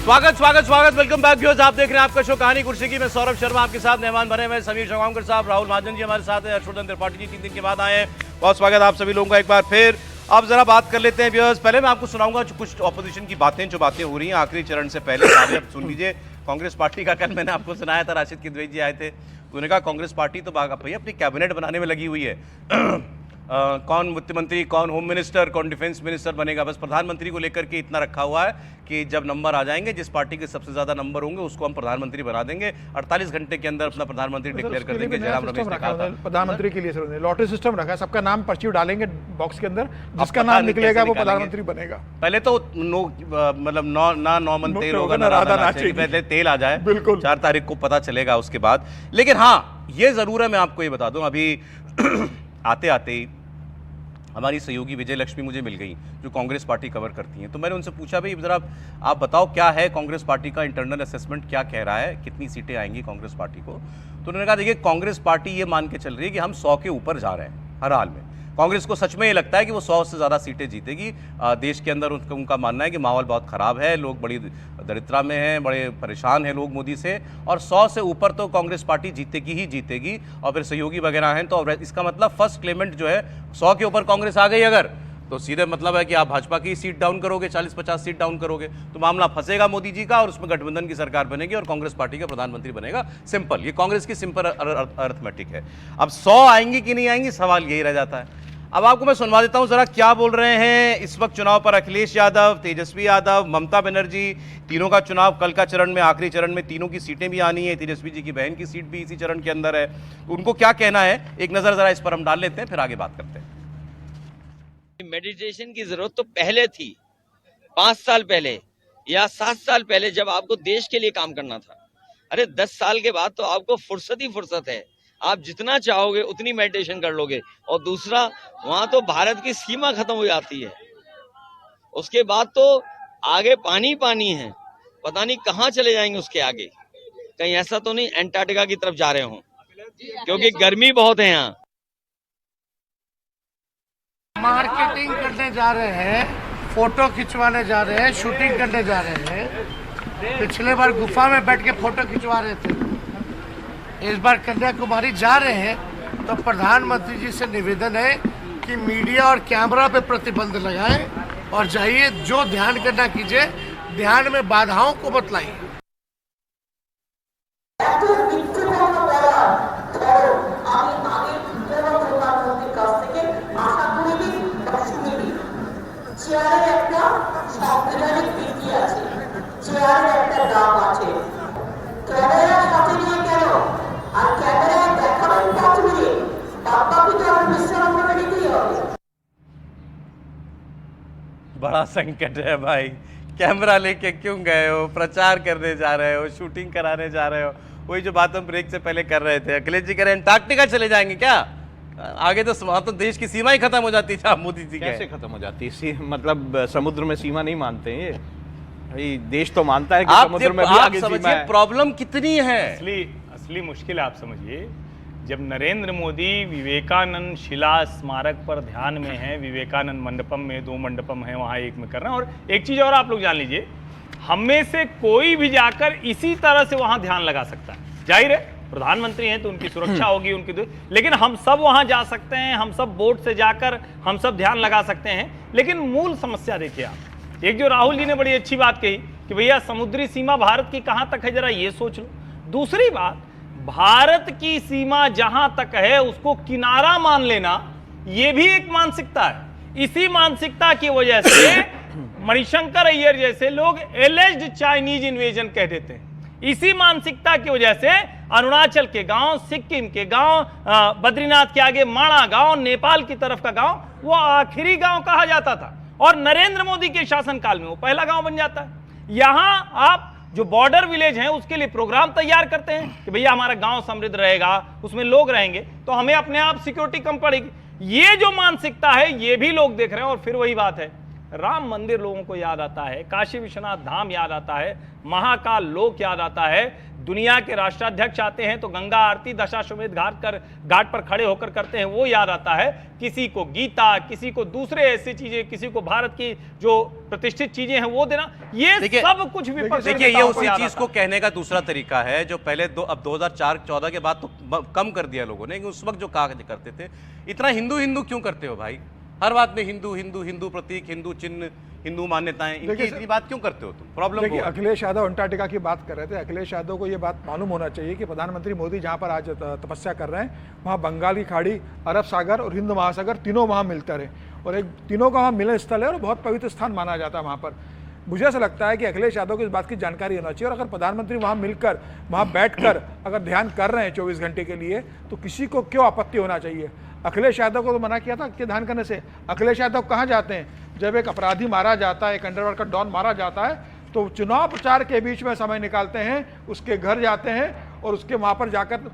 स्वागत स्वागत स्वागत वेलकम बैक व्यूअर्स। आप देख रहे हैं आपका शो कहानी कुर्सी की। मैं सौरभ शर्मा आपके साथ, मेहमान बने हुए समीर शंगांकर साहब, राहुल महाजन जी हमारे साथ हैं, हर्षवर्धन त्रिपाठी जी 3 दिन के बाद आए हैं। बहुत स्वागत आप सभी लोगों का एक बार फिर। अब जरा बात कर लेते हैं व्यूअर्स। पहले मैं आपको सुनाऊंगा कुछ ऑपोजिशन की बातें जो बातें हो रही हैं आखिरी चरण से पहले। अब सुन लीजिए कांग्रेस पार्टी का। कल मैंने आपको सुनाया था, राशिद किदवई जी आए थे, उन्होंने कहा कांग्रेस पार्टी तो भैया अपनी कैबिनेट बनाने में लगी हुई है। कौन मुख्यमंत्री, कौन होम मिनिस्टर, कौन डिफेंस मिनिस्टर बनेगा, बस प्रधानमंत्री को लेकर के इतना रखा हुआ है कि जब नंबर आ जाएंगे, जिस पार्टी के सबसे ज्यादा नंबर होंगे उसको हम प्रधानमंत्री बना देंगे। 48 घंटे के अंदर अपना प्रधानमंत्री डिक्लेयर कर देंगे। जयराम रमेश ने कहा था प्रधानमंत्री के लिए लॉटरी सिस्टम रखा है, सबका नाम पर्ची डालेंगे बॉक्स के अंदर, जिसका नाम निकलेगा वो प्रधानमंत्री बनेगा। पहले तो मतलब नौ मन तेल होगा ना राधा नाचेगी, पहले तेल आ जाए, बिल्कुल 4 तारीख को पता चलेगा उसके बाद। लेकिन हाँ ये जरूर है, मैं आपको ये बता दूं, अभी आते आते ही हमारी सहयोगी विजय लक्ष्मी मुझे मिल गई जो कांग्रेस पार्टी कवर करती हैं। तो मैंने उनसे पूछा भाई जरा आप बताओ क्या है कांग्रेस पार्टी का इंटरनल असेसमेंट, क्या कह रहा है, कितनी सीटें आएंगी कांग्रेस पार्टी को। तो उन्होंने कहा देखिए कांग्रेस पार्टी ये मान के चल रही है कि हम 100 के ऊपर जा रहे हैं हर हाल में। कांग्रेस को सच में ये लगता है कि वो 100 से ज़्यादा सीटें जीतेगी। देश के अंदर उनका मानना है कि माहौल बहुत ख़राब है, लोग बड़ी दरिद्रता में हैं, बड़े परेशान हैं लोग मोदी से, और 100 से ऊपर तो कांग्रेस पार्टी जीतेगी ही जीतेगी। और फिर सहयोगी वगैरह हैं, तो इसका मतलब फर्स्ट क्लेमेंट जो है 100 के ऊपर कांग्रेस आ गई अगर, तो सीधे मतलब है कि आप भाजपा की सीट डाउन करोगे, 40-50 सीट डाउन करोगे, तो मामला फंसेगा मोदी जी का और उसमें गठबंधन की सरकार बनेगी और कांग्रेस पार्टी का प्रधानमंत्री बनेगा। सिंपल, ये कांग्रेस की सिंपल अर्थमेटिक है। अब 100 आएंगी कि नहीं आएंगी, सवाल यही रह जाता है। अब आपको मैं सुनवा देता हूं जरा क्या बोल रहे हैं इस वक्त चुनाव पर अखिलेश यादव, तेजस्वी यादव, ममता बनर्जी। तीनों का चुनाव कल का चरण में, आखिरी चरण में तीनों की सीटें भी आनी है, तेजस्वी जी की बहन की सीट भी इसी चरण के अंदर है। उनको क्या कहना है, एक नजर जरा इस पर हम डाल लेते हैं, फिर आगे बात करते हैं। मेडिटेशन की जरूरत तो पहले थी, 5 साल पहले या 7 साल पहले, जब आपको देश के लिए काम करना था। अरे 10 साल के बाद तो आपको फुर्सत ही फुर्सत है, आप जितना चाहोगे उतनी मेडिटेशन कर लोगे। और दूसरा, वहां तो भारत की सीमा खत्म हो जाती है, उसके बाद तो आगे पानी पानी है, पता नहीं कहां चले जाएंगे उसके आगे। कहीं ऐसा तो नहीं अंटार्कटिका की तरफ जा रहे हो, क्योंकि गर्मी बहुत है यहाँ। मार्केटिंग करने जा रहे हैं, फोटो खिंचवाने जा रहे हैं, शूटिंग करने जा रहे हैं। पिछले बार गुफा में बैठ के फोटो खिंचवा रहे थे, इस बार कन्याकुमारी जा रहे हैं। तो प्रधानमंत्री जी से निवेदन है कि मीडिया और कैमरा पे प्रतिबंध लगाएं और जाइए, जो ध्यान करना कीजिए, ध्यान में बाधाओं को मत लाइए। बड़ा संकट है भाई, कैमरा लेके क्यों गए हो, प्रचार करने जा रहे हो, शूटिंग कराने जा रहे हो। वही जो बात हम ब्रेक से पहले कर रहे थे, अखिलेश जी कह रहे हैं अंटार्कटिका चले जाएंगे क्या, आगे तो वहां तो देश की सीमा ही खत्म हो जाती थी। मोदी जी कैसे खत्म हो जाती है? मतलब समुद्र में सीमा नहीं मानते हैं ये भाई, देश तो मानता है कि समुद्र में भी आगे सीमा है। प्रॉब्लम कितनी है, असली मुश्किल आप समझिए। जब नरेंद्र मोदी विवेकानंद शिला स्मारक पर ध्यान में है, विवेकानंद मंडपम में 2 मंडपम है, वहाँ एक में कर रहे हैं। और एक चीज़ और आप लोग जान लीजिए, हम में से कोई भी जाकर इसी तरह से वहाँ ध्यान लगा सकता है। जाहिर है प्रधानमंत्री हैं तो उनकी सुरक्षा होगी, उनकी, लेकिन हम सब वहाँ जा सकते हैं, हम सब बोट से जाकर हम सब ध्यान लगा सकते हैं। लेकिन मूल समस्या देखिए आप, एक जो राहुल जी ने बड़ी अच्छी बात कही कि भैया समुद्री सीमा भारत की कहाँ तक है, जरा ये सोच लो। दूसरी बात, भारत की सीमा जहां तक है उसको किनारा मान लेना, यह भी एक मानसिकता है। इसी मानसिकता की वजह से मणिशंकर अय्यर जैसे लोग एलिज्ड चाइनीज इन्वेजन कह देते हैं। इसी मानसिकता की वजह से अरुणाचल के गांव, सिक्किम के गांव, बद्रीनाथ के आगे माणा गांव, नेपाल की तरफ का गांव, वो आखिरी गांव कहा जाता था, और नरेंद्र मोदी के शासनकाल में वो पहला गांव बन जाता है। यहां आप जो बॉर्डर विलेज हैं उसके लिए प्रोग्राम तैयार करते हैं कि भैया हमारा गांव समृद्ध रहेगा, उसमें लोग रहेंगे, तो हमें अपने आप सिक्योरिटी कम पड़ेगी। ये जो मानसिकता है ये भी लोग देख रहे हैं। और फिर वही बात है, राम मंदिर लोगों को याद आता है, काशी विश्वनाथ धाम याद आता है, महाकाल लोक याद आता है, दुनिया के राष्ट्राध्यक्ष आते हैं तो गंगा आरती दशाश्वमेध घाट पर खड़े होकर करते हैं, वो याद आता है। किसी को गीता, किसी को दूसरे ऐसी चीजें, किसी को भारत की जो प्रतिष्ठित चीजें हैं वो देना, ये सब कुछ विपक्ष। देखिए ये उसी चीज को कहने का दूसरा तरीका है जो पहले अब 2004-14 के बाद तो कम कर दिया लोगों ने, उस वक्त जो कहा करते थे, इतना हिंदू हिंदू क्यों करते हो भाई? हर बात में हिंदू हिंदू, हिंदू प्रतीक, हिंदू चिन्ह, हिंदू मान्यताएं, इनकी इतनी बात क्यों करते हो तुम? प्रॉब्लम देखिए, अखिलेश यादव अंटार्कटिका की बात कर रहे थे। अखिलेश यादव को ये बात मालूम होना चाहिए कि प्रधानमंत्री मोदी जहां पर आज तपस्या कर रहे हैं वहां बंगाल की खाड़ी, अरब सागर और हिंद महासागर तीनों वहां मिलते रहे, और एक तीनों का वहाँ मिलन स्थल है और बहुत पवित्र स्थान माना जाता है वहाँ पर। मुझे ऐसा लगता है कि अखिलेश यादव को इस बात की जानकारी होना चाहिए, और अगर प्रधानमंत्री वहाँ मिलकर, वहाँ बैठकर अगर ध्यान कर रहे हैं 24 घंटे के लिए, तो किसी को क्यों आपत्ति होना चाहिए? अखिलेश यादव को तो मना किया था कि ध्यान करने से। अखिलेश यादव कहाँ जाते हैं? जब एक अपराधी मारा जाता है, एक अंडरवर्ल्ड का डॉन मारा जाता है, तो चुनाव प्रचार के बीच में समय निकालते हैं, उसके घर जाते हैं और उसके वहाँ पर जाकर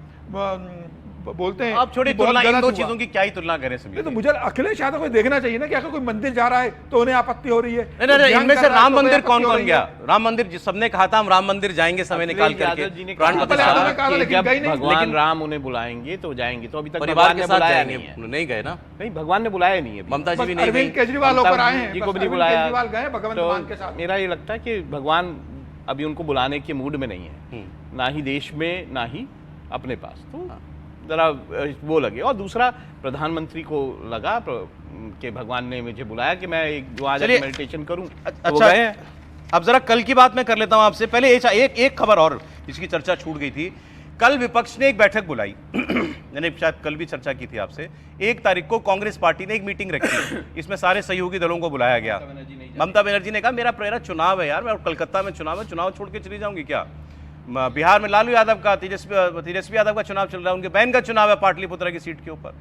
बोलते हैं। आप छोड़ी तुलना, इन दो चीजों की क्या ही तुलना करें सभी? तो मुझे अखिलेश यादव को देखना चाहिए ना कि अगर कोई मंदिर जा रहा है तो उन्हें आपत्ति हो रही है। नहीं, इनमें से राम मंदिर कौन कौन गया? राम मंदिर सबने कहा था हम राम मंदिर जाएंगे समय निकाल करके, भगवान राम उन्हें बुलाएंगे तो जाएंगे, तो अभी तक परिवार के साथ जाएंगे, नहीं गए ना? नहीं, भगवान ने बुलाया नहीं है। ममता जी भी नहीं, अरविंद केजरीवाल होकर आए हैं, जी को भी नहीं बुलाया। गए भगवंत मान के साथ। मेरा ये लगता है कि भगवान अभी उनको बुलाने के मूड में नहीं है, ना ही देश में ना ही अपने पास, तो जरा वो लगे। और दूसरा, प्रधानमंत्री को लगा कि भगवान ने मुझे बुलाया कि मैं एक आज मेडिटेशन करूं। अच्छा, अब जरा कल की बात मैं कर लेता हूं आपसे। पहले एक खबर और, इसकी चर्चा छूट गई थी। कल विपक्ष ने एक बैठक बुलाई, मैंने शायद कल भी चर्चा की थी आपसे। 1 तारीख को कांग्रेस पार्टी ने एक मीटिंग रखी, इसमें सारे सहयोगी दलों को बुलाया गया। ममता बनर्जी ने कहा मेरा चुनाव है यार, मैं कलकत्ता में चुनाव है, चुनाव छोड़ के चली जाऊंगी क्या? बिहार में लालू यादव का, तेजस्वी यादव का चुनाव चल रहा है, उनके बहन का चुनाव है पाटलिपुत्र की सीट के ऊपर,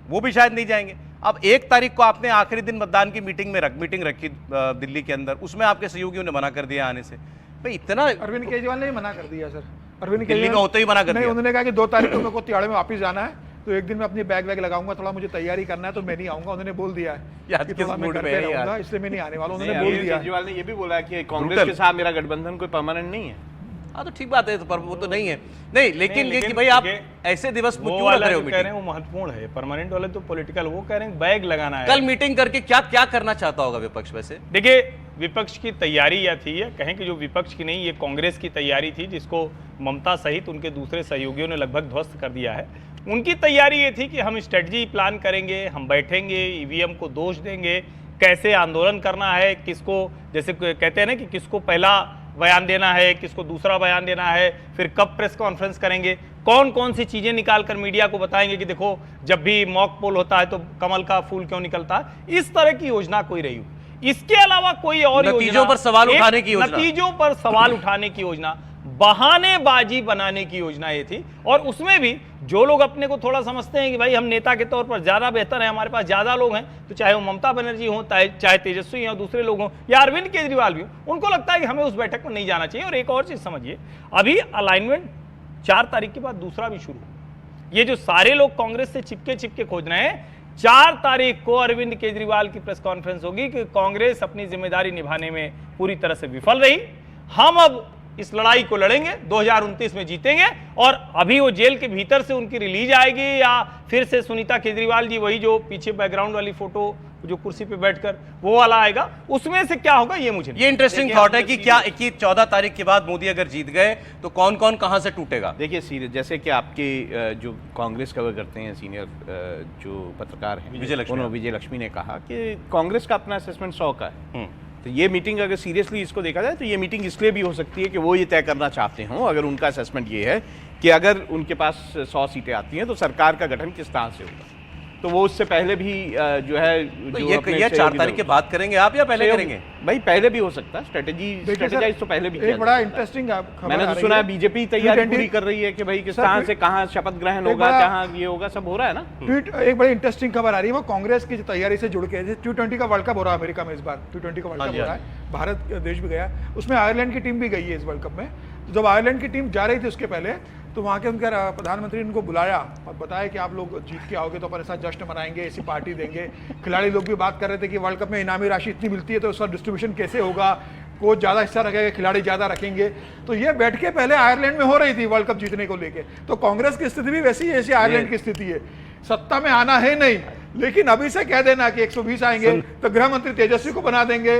वो भी शायद नहीं जाएंगे। अब 1 तारीख को आपने आखिरी दिन मतदान की मीटिंग रखी दिल्ली के अंदर, उसमें आपके सहयोगियों ने मना कर दिया आने से। भाई इतना अरविंद केजरीवाल ने मना कर दिया सर। अरविंद दिल्ली में होते ही मना कर दिया। उन्होंने कहा कि 2 तारीख को मेरे को तिहाड़ में वापस जाना है, तो एक दिन में अपनी बैग लगाऊंगा, थोड़ा मुझे तैयारी करना है, तो मैं नहीं आऊंगा। उन्होंने बोल दिया है कि थोड़ा मैं घर पे रहूंगा, इसलिए मैं नहीं आने वाला। उन्होंने बोल दिया। केजरीवाल ने ये भी बोला कि कांग्रेस के साथ मेरा गठबंधन कोई परमानेंट नहीं है। हाँ तो ठीक बात है, तो पर वो तो नहीं है। नहीं, लेकिन ये कि भाई आप ऐसे दिवस वो वाला जो कह रहे हैं वो महत्वपूर्ण है, परमानेंट वाले तो पॉलिटिकल, वो कह रहे हैं बैग लगाना है। कल मीटिंग करके क्या क्या करना चाहता होगा विपक्ष? वैसे देखिए, विपक्ष की तैयारी यह थी, कहें कि जो विपक्ष की नहीं, ये कांग्रेस की तैयारी थी, जिसको ममता सहित उनके दूसरे सहयोगियों ने लगभग ध्वस्त कर दिया है। उनकी तैयारी ये थी कि हम स्ट्रेटजी प्लान करेंगे, हम बैठेंगे, ईवीएम को दोष देंगे, कैसे आंदोलन करना है, किसको, जैसे कहते हैं ना कि किसको पहला बयान देना है, किसको दूसरा बयान देना है, फिर कब प्रेस कॉन्फ्रेंस करेंगे, कौन कौन सी चीजें निकाल कर मीडिया को बताएंगे कि देखो जब भी मॉक पोल होता है तो कमल का फूल क्यों निकलता है। इस तरह की योजना कोई रही हो। इसके अलावा कोई और नतीजों पर सवाल उठाने की योजना, नतीजों पर सवाल उठाने की योजना, बहानेबाजी बनाने की योजना ये थी। और उसमें भी जो लोग अपने को थोड़ा समझते हैं कि भाई हम नेता के तौर पर ज्यादा बेहतर है, हमारे पास ज्यादा लोग हैं, तो चाहे वो ममता बनर्जी हो, चाहे तेजस्वी हो, दूसरे लोग हों, या अरविंद केजरीवाल भी हो, उनको लगता है कि हमें उस बैठक में नहीं जाना चाहिए। और एक और चीज समझिए, अभी अलाइनमेंट 4 तारीख के बाद दूसरा भी शुरू, ये जो सारे लोग कांग्रेस से चिपके खोज रहे हैं, 4 तारीख को अरविंद केजरीवाल की प्रेस कॉन्फ्रेंस होगी कि कांग्रेस अपनी जिम्मेदारी निभाने में पूरी तरह से विफल रही, हम अब इस लड़ाई को लड़ेंगे, 2029 में जीतेंगे। और अभी वो जेल के भीतर से उनकी रिलीज आएगी या फिर से सुनीता केजरीवाल जी, वही जो पीछे बैकग्राउंड वाली फोटो जो कुर्सी पे बैठकर वो वाला आएगा, उसमें से क्या होगा ये मुझे, ये इंटरेस्टिंग थॉट है कि क्या 14 तारीख के बाद मोदी अगर जीत गए तो कौन कौन कहां से टूटेगा। देखिए सीरियस, जैसे कि आपके जो कांग्रेस कवर करते हैं सीनियर जो पत्रकार हैं विजय लक्ष्मी ने कहा कि कांग्रेस का अपना असेसमेंट 100 का है। तो ये मीटिंग अगर सीरियसली इसको देखा जाए तो ये मीटिंग इसलिए भी हो सकती है कि वो ये तय करना चाहते हों, अगर उनका असेसमेंट ये है कि अगर उनके पास 100 सीटें आती हैं तो सरकार का गठन किस तरह से होगा। तो वो उससे पहले भी जो है तो ये 4 तारीख के बाद करेंगे आप या पहले करेंगे? भाई पहले भी हो सकता है, स्ट्रेटेजाइज तो पहले भी एक बड़ा इंटरेस्टिंग मैंने तो सुना है बीजेपी तैयारी पूरी कर रही है कि भाई किस तरह से कहाँ शपथ ग्रहण होगा, कहाँ ये होगा, सब हो रहा है ना। एक बड़ी इंटरेस्टिंग खबर आ रही है, वो कांग्रेस की तैयारी से जुड़ के, T20 का वर्ल्ड कप हो रहा है अमेरिका में इस बार, T20 का वर्ल्ड कप हो रहा है, भारत देश भी गया, उसमें आयरलैंड की टीम भी गई है इस वर्ल्ड कप में। तो जब आयरलैंड की टीम जा रही थी उसके पहले, तो वहाँ के उनके प्रधानमंत्री ने उनको बुलाया और बताया कि आप लोग जीत के आओगे तो अपन ऐसा जश्न मनाएंगे, ऐसी पार्टी देंगे। खिलाड़ी लोग भी बात कर रहे थे कि वर्ल्ड कप में इनामी राशि इतनी मिलती है तो उसका डिस्ट्रीब्यूशन कैसे होगा, कोच ज्यादा हिस्सा रखेगा, खिलाड़ी ज्यादा रखेंगे। तो ये बैठ के पहले आयरलैंड में हो रही थी वर्ल्ड कप जीतने को लेके। तो कांग्रेस की स्थिति भी वैसी है जैसी आयरलैंड की स्थिति है। सत्ता में आना है नहीं, लेकिन अभी से कह देना कि 120 आएंगे तो गृह मंत्री तेजस्वी को बना देंगे,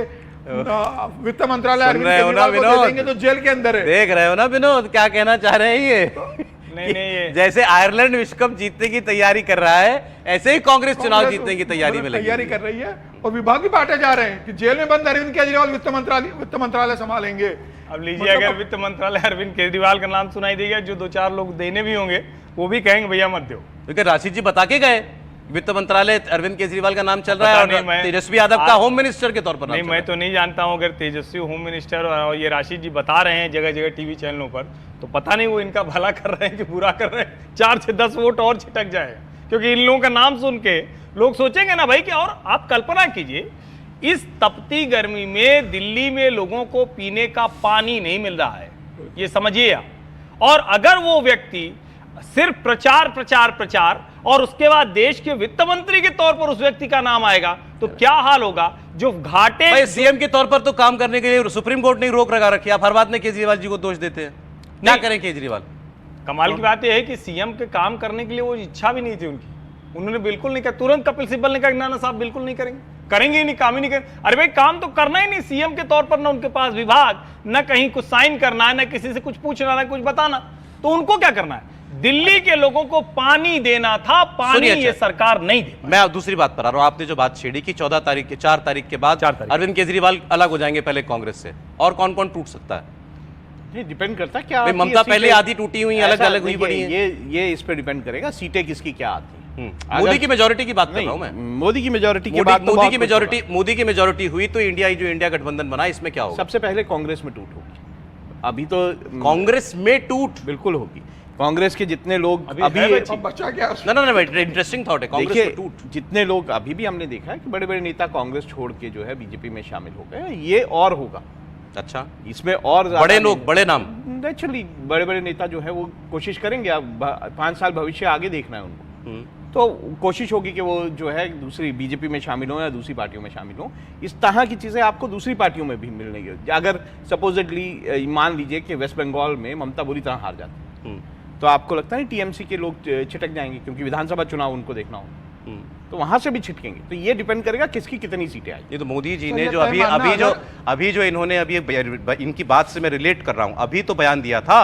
वित्त मंत्रालय अरविंद केजरीवाल को दे देंगे, तो जेल के अंदर है। देख रहे हो ना विनोद, क्या कहना चाह रहे हैं ये? नहीं ये जैसे आयरलैंड विश्व कप जीतने की तैयारी कर रहा है, ऐसे ही कांग्रेस चुनाव जीतने की तैयारी में लगी तैयारी कर रही है। और विभाग भी बांटे जा रहे हैं कि जेल में बंद अरविंद केजरीवाल वित्त मंत्रालय संभालेंगे। अब लीजिए, अगर वित्त मंत्रालय अरविंद केजरीवाल का नाम सुनाई देगा, जो 2-4 लोग देने भी होंगे वो भी कहेंगे भैया मत दो। क्योंकि राशिद जी बता के गए वित्त मंत्रालय अरविंद केजरीवाल का नाम चल रहा है और तेजस्वी यादव का होम मिनिस्टर के तौर पर नहीं, मैं तो नहीं जानता हूं। अगर तेजस्वी होम मिनिस्टर और ये राशिद जी बता रहे हैं जगह जगह टीवी चैनलों पर, तो पता नहीं वो इनका भला कर रहे हैं कि बुरा कर रहे हैं। 4 से 10 वोट और छिटक जाएगा, क्योंकि इन लोगों का नाम सुन के लोग सोचेंगे ना भाई कि, और आप कल्पना कीजिए इस तपती गर्मी में दिल्ली में लोगों को पीने का पानी नहीं मिल रहा है, ये समझिए आप। और अगर वो व्यक्ति सिर्फ प्रचार और उसके बाद देश के वित्त मंत्री के तौर पर उस व्यक्ति का नाम आएगा, तो क्या हाल होगा। जो घाटे सीएम के तौर पर तो काम करने के लिए सुप्रीम कोर्ट ने रोक लगा रखी है, आप हर बात में केजरीवाल जी को दोष देते हैं। क्या करें केजरीवाल? कमाल की बात यह है कि सीएम के काम करने के लिए वो इच्छा भी नहीं थी उनकी, उन्होंने बिल्कुल नहीं किया। तुरंत कपिल सिब्बल ने कहा ना ना साहब बिल्कुल नहीं करेंगे ही नहीं, काम ही नहीं करेंगे। अरे भाई काम तो करना ही नहीं सीएम के तौर पर, ना उनके पास विभाग, ना कहीं कुछ साइन करना है, ना किसी से कुछ पूछना, ना कुछ बताना, तो उनको क्या करना है? दिल्ली के लोगों को पानी देना था, पानी ये सरकार नहीं दे। मैं दूसरी बात पर आ रहा हूं। आपने जो बात छेड़ी कि 4 तारीख के बाद अरविंद केजरीवाल अलग हो जाएंगे पहले कांग्रेस से, और कौन कौन टूट सकता है? ये डिपेंड करता है क्या। ममता पहले आधी टूटी हुई, अलग अलग हुई पड़ी है। ये इस पे डिपेंड करेगा सीटें किसकी क्या आती है। मोदी की मेजोरिटी की बात कर रहा हूं मैं। मोदी की मेजोरिटी की बात, मोदी की मेजोरिटी हुई तो इंडिया गठबंधन बना, इसमें क्या होगा? सबसे पहले कांग्रेस में टूट होगी। अभी तो कांग्रेस में टूट बिल्कुल होगी। कांग्रेस के जितने लोग अभी बचा क्या? ना इंटरेस्टिंग थॉट है। कांग्रेस में टूट, जितने लोग अभी भी हमने देखा है कि बड़े बड़े नेता कांग्रेस छोड़ के जो है बीजेपी में शामिल हो गए, ये और होगा। अच्छा, इसमें और बड़े लोग, बड़े नाम, नेचुरली बड़े बड़े नेता जो है वो कोशिश करेंगे। अब 5 साल भविष्य आगे देखना है उनको, तो कोशिश होगी कि वो जो है दूसरी बीजेपी में शामिल हो या दूसरी पार्टियों में शामिल हो। इस तरह की चीजें आपको दूसरी पार्टियों में भी मिलने। अगर सपोजिटली मान लीजिए कि वेस्ट बंगाल में ममता बुरी तरह हार जाती है, तो आपको लगता है टीएमसी के लोग छिटक जाएंगे, क्योंकि विधानसभा चुनाव उनको देखना हो, तो वहां से भी छिटकेंगे। तो ये डिपेंड करेगा किसकी कितनी सीटें आई। ये तो मोदी जी ने जो अभी जो इन्होंने अभी इनकी बात से मैं रिलेट कर रहा हूं, अभी तो बयान दिया था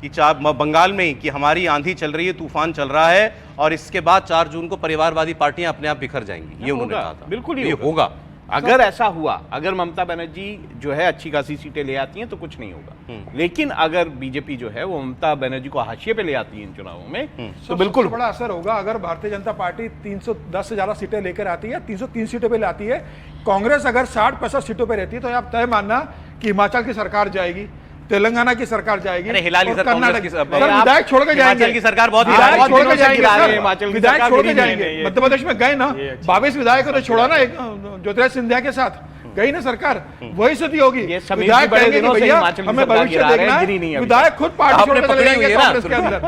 कि बंगाल में ही कि हमारी आंधी चल रही है, तूफान चल रहा है, और इसके बाद 4 जून को परिवारवादी पार्टियां अपने आप बिखर जाएंगी, ये उन्होंने कहा था। बिल्कुल ये होगा। अगर ऐसा हुआ, अगर ममता बनर्जी जो है अच्छी खासी सीटें ले आती हैं तो कुछ नहीं होगा। लेकिन अगर बीजेपी जो है वो ममता बनर्जी को हाशिए पे ले आती है इन चुनावों में, तो बिल्कुल बड़ा असर होगा। अगर भारतीय जनता पार्टी 310 से ज्यादा सीटें लेकर आती है, 303 सीटों पे लाती है, कांग्रेस अगर 60-65 सीटों पे रहती है, तो आप तय मानना कि हिमाचल की सरकार जाएगी, तेलंगाना की सरकार जाएगी, कर्नाटक विधायक छोड़ के जाएंगे की सरकार बहुत विधायक छोड़ के जाएंगे, विधायक छोड़ के जाएंगे। मध्य प्रदेश में गए ना 22 विधायकों ने छोड़ा ना, ज्योतिरादित्य सिंधिया के साथ गई ना सरकार, वही स्थिति होगी। विधायक कहेंगे कि भैया हमें भविष्य देखना है, विधायक खुद पार्टी छोड़ के चले जाएंगे कांग्रेस के अंदर।